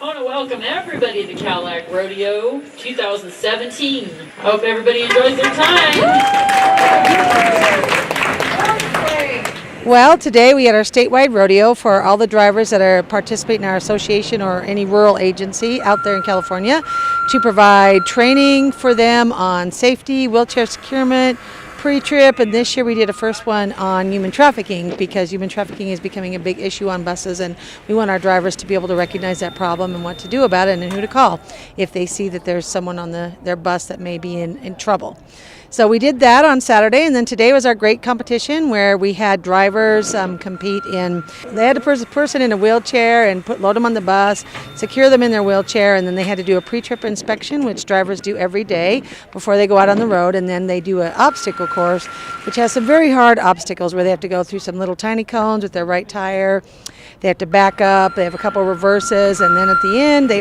I want to welcome everybody to CalAct Rodeo 2017. Hope everybody enjoys their time. Well, today we had our statewide rodeo for all the drivers that are participating in our association or any rural agency out there in California to provide training for them on safety, wheelchair securement, pre-trip, and this year we did a first one on human trafficking because human trafficking is becoming a big issue on buses, and we want our drivers to be able to recognize that problem and what to do about it and who to call if they see that there's someone on their bus that may be in trouble. So we did that on Saturday, and then today was our great competition where we had drivers compete in. They had a person in a wheelchair and load them on the bus, secure them in their wheelchair, and then they had to do a pre-trip inspection, which drivers do every day before they go out on the road, and then they do an obstacle course, which has some very hard obstacles where they have to go through some little tiny cones with their right tire. They have to back up, they have a couple reverses, and then at the end they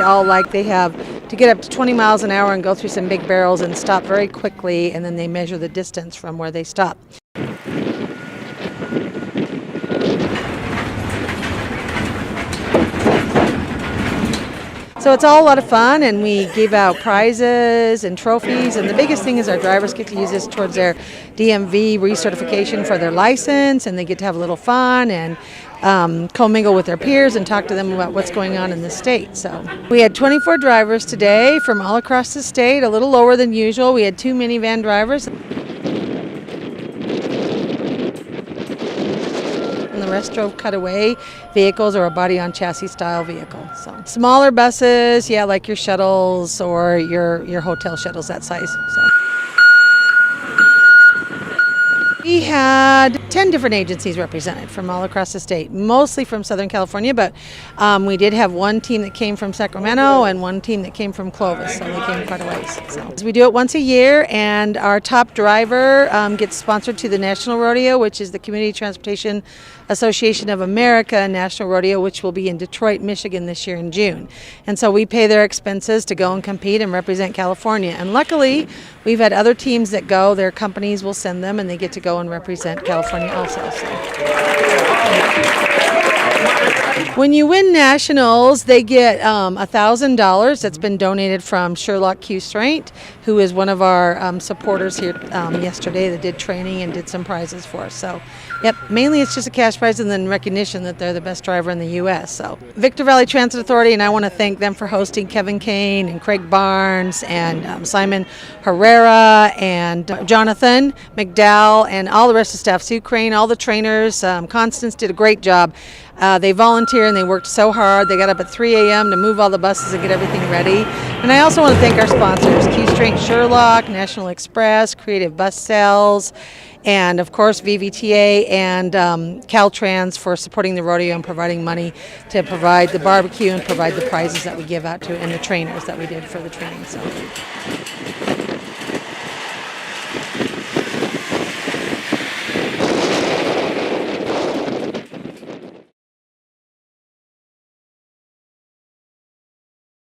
have to get up to 20 miles an hour and go through some big barrels and stop very quickly, and then they measure the distance from where they stop. So it's all a lot of fun, and we give out prizes and trophies, and the biggest thing is our drivers get to use this towards their DMV recertification for their license, and they get to have a little fun and commingle with their peers and talk to them about what's going on in the state. So we had 24 drivers today from all across the state, a little lower than usual. We had 2 minivan drivers, and the rest drove cutaway vehicles or a body-on-chassis style vehicle. So smaller buses, yeah, like your shuttles or your hotel shuttles, that size. So we had 10 different agencies represented from all across the state, mostly from Southern California, but we did have one team that came from Sacramento and one team that came from Clovis, so they came quite a ways. So we do it once a year, and our top driver gets sponsored to the National Rodeo, which is the Community Transportation Association of America National Rodeo, which will be in Detroit, Michigan this year in June. And so we pay their expenses to go and compete and represent California. And luckily, we've had other teams that go, their companies will send them, and they get to go and represent California also. So when you win nationals, they get $1,000 that's been donated from Sherlock Q. Straint, who is one of our supporters here yesterday that did training and did some prizes for us. So, yep, mainly it's just a cash prize and then recognition that they're the best driver in the U.S. So Victor Valley Transit Authority, and I want to thank them for hosting Kevin Kane and Craig Barnes and Simon Herrera and Jonathan McDowell and all the rest of the staff, Sue Crane, all the trainers. Constance did a great job. They volunteered and they worked so hard. They got up at 3 a.m. to move all the buses and get everything ready. And I also want to thank our sponsors, Q Straint Sherlock, National Express, Creative Bus Sales, and of course VVTA and Caltrans for supporting the rodeo and providing money to provide the barbecue and provide the prizes that we give out to and the trainers that we did for the training. So.